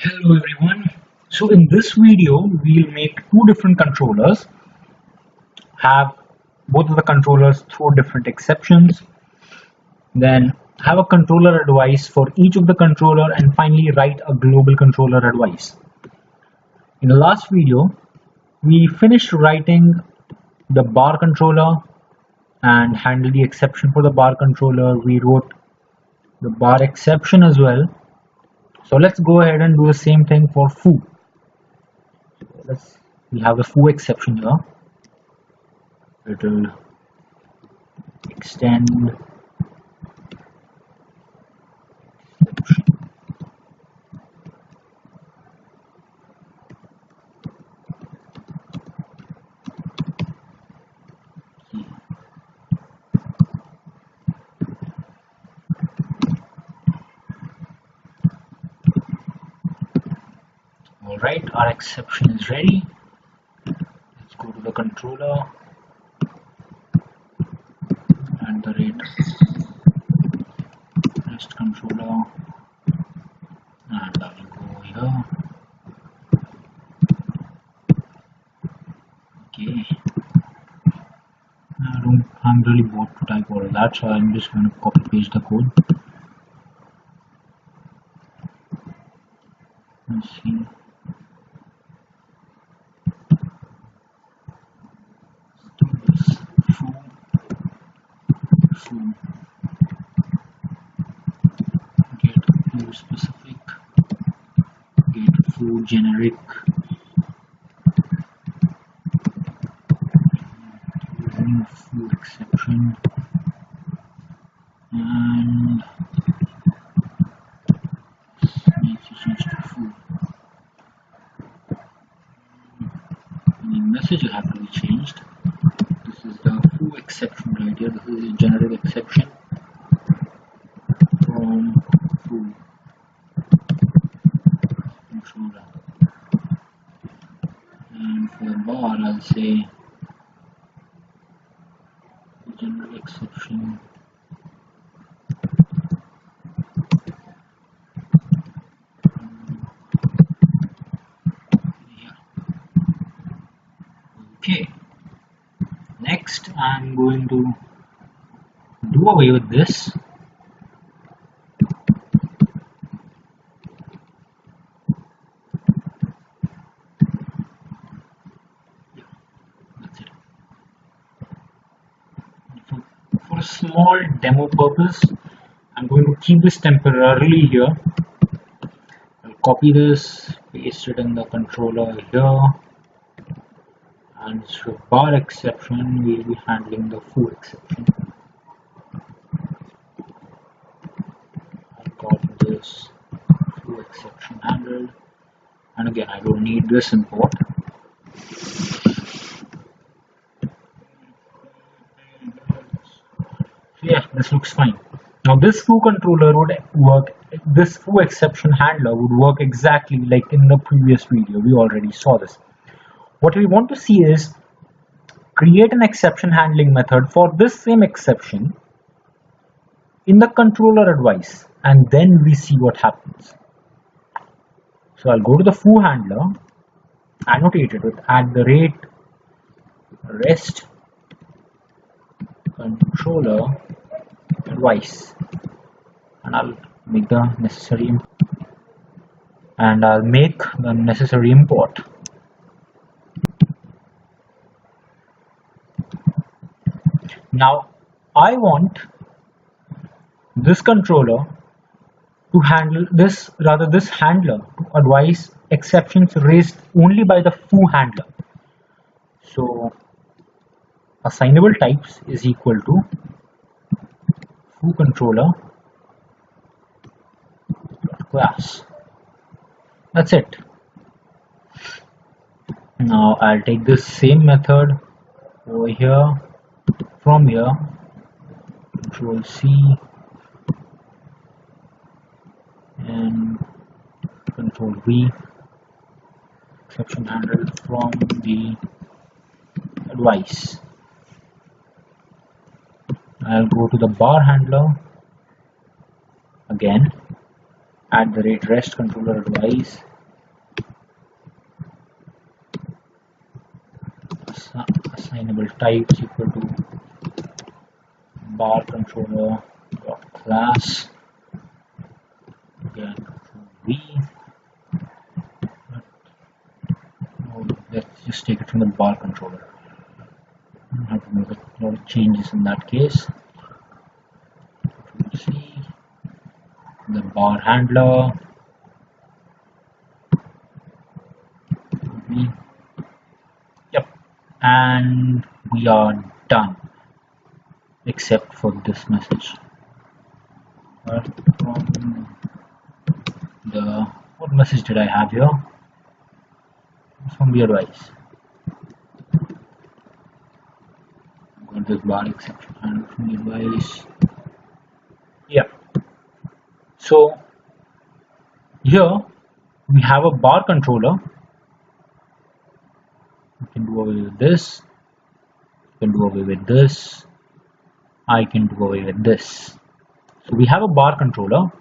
Hello everyone. So in this video we'll make two different controllers, have both of the controllers throw different exceptions, then have a controller advice for each of the controller, and finally write a global controller advice. In the last video we finished writing the bar controller and handled the exception for the bar controller. We wrote the bar exception as well. So let's go ahead and do the same thing for foo. We have the foo exception here. It will extend exception. Alright, our exception is ready. Let's go to the controller and the rate rest controller, and I will go here. Okay. I'm really bored to type all of that, so I'm just going to copy paste the code. Let's see. Foo get foo specific, get foo generic, remove foo exception, and make it change to foo. The message will have to be changed. This is the foo exception right here. This is a generic exception from foo controller. And for the bar, I'll say the generic exception here. Okay. Next, I'm going to do away with this. That's it. For a small demo purpose, I'm going to keep this temporarily here. I'll copy this, paste it in the controller here, and for bar exception, we'll be handling the foo exception. I'll copy this foo exception handled, and again, I don't need this import. Yeah, this looks fine. Now this foo controller would work, this foo exception handler would work exactly like in the previous video. We already saw this. What we want to see is create an exception handling method for this same exception in the controller advice, and then we see what happens. So I'll go to the foo handler, annotate it with @rest controller advice, and I'll make the necessary import. Now I want this controller to handle this, this handler to advise exceptions raised only by the foo handler. So assignable types is equal to foo controller class. That's it. Now I'll take this same method over here, from here, Control C and Control V, exception handled from the advice. I'll go to the bar handler again, @rest controller advice, assignable types equal to bar controller dot class again v. Let's just take it from the bar controller. I have to make a lot of changes in that case. See the bar handler. Yep, and we are done except for this message. What message did I have here? From the advice. Got this bar exception handle from the advice. Yeah. So here we have a bar controller. You can do away with this. You can do away with this. I can do away with this. So we have a bar controller,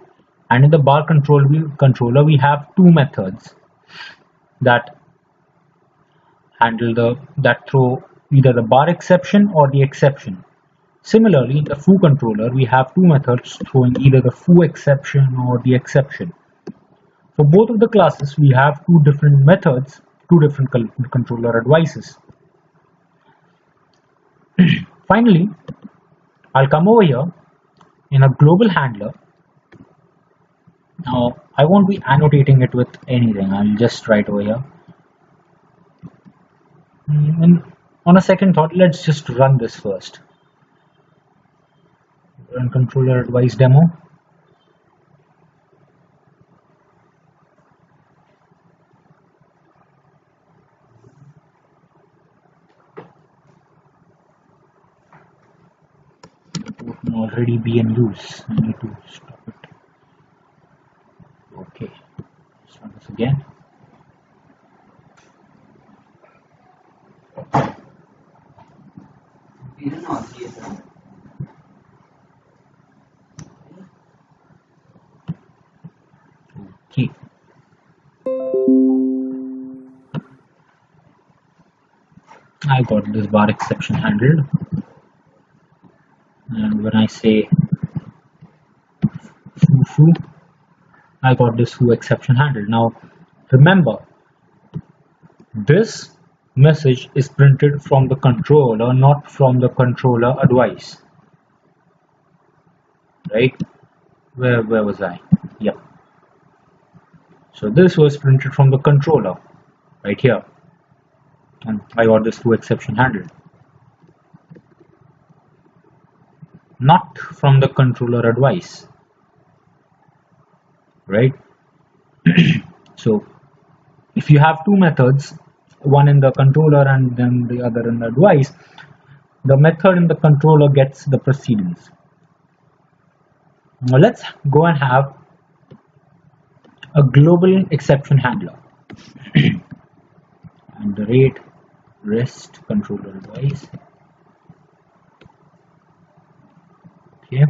and in the bar controller we have two methods that handle that throw either the bar exception or the exception. Similarly, in the foo controller we have two methods throwing either the foo exception or the exception. For both of the classes we have two different methods, two different controller advices. Finally, I'll come over here in a global handler. Now I won't be annotating it with anything. I'll just write over here. And on a second thought, let's just run this first. Run controller advice demo. It can already be in use. I need to stop it. Okay, let's run this again. Okay. I got this bar exception handled, and when I say foo, I got this foo exception handled. Now remember, this message is printed from the controller, not from the controller advice. Right? Where was I? Yep. So this was printed from the controller right here, and I got this foo exception handled, not from the controller advice. Right? So if you have two methods, one in the controller and then the other in the advice, the method in the controller gets the precedence. Now let's go and have a global exception handler. And the rate rest controller advice. Okay.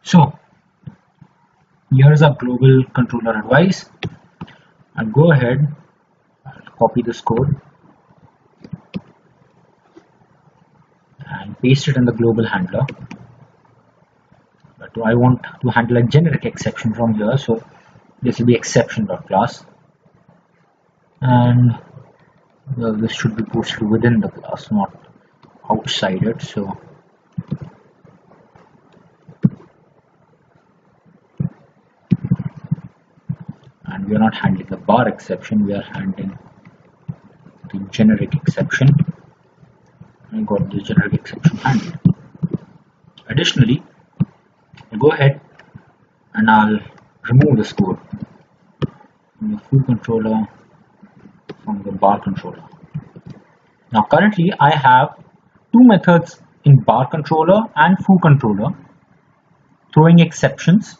So here's our global controller advice. I'll go ahead, I'll copy this code and paste it in the global handler. But I want to handle a generic exception from here, so this will be exception.class, and well, this should be posted within the class, not outside it. So we are not handling the bar exception, we are handling the generic exception. I got the generic exception handled. Additionally, I'll go ahead and I'll remove this code from the foo controller, from the bar controller. Now currently I have two methods in bar controller and foo controller throwing exceptions.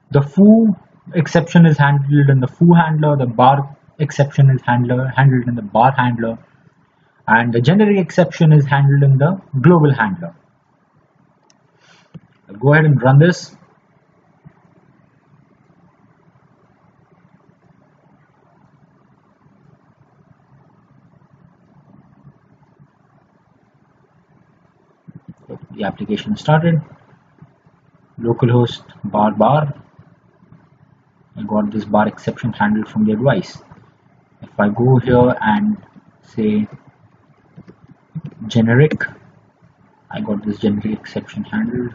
The foo exception is handled in the foo handler, the bar exception is handled in the bar handler, and the generic exception is handled in the global handler. I'll go ahead and run this. The application started. Localhost bar. I got this bar exception handled from the advice. If I go here and say generic, I got this generic exception handled.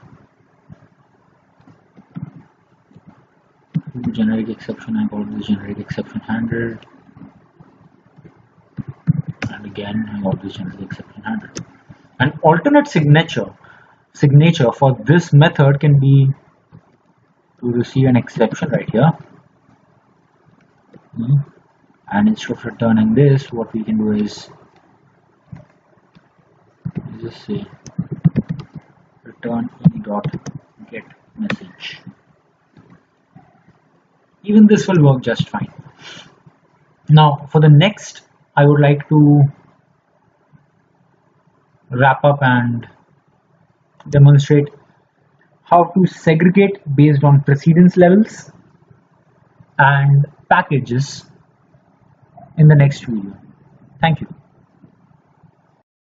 Generic exception, I got this generic exception handled. And again, I got this generic exception handled. An alternate signature for this method can be to receive an exception right here. And instead of returning this, what we can do is just say return e.get message. Even this will work just fine. Now for the next, I would like to wrap up and demonstrate how to segregate based on precedence levels and packages in the next video. Thank you.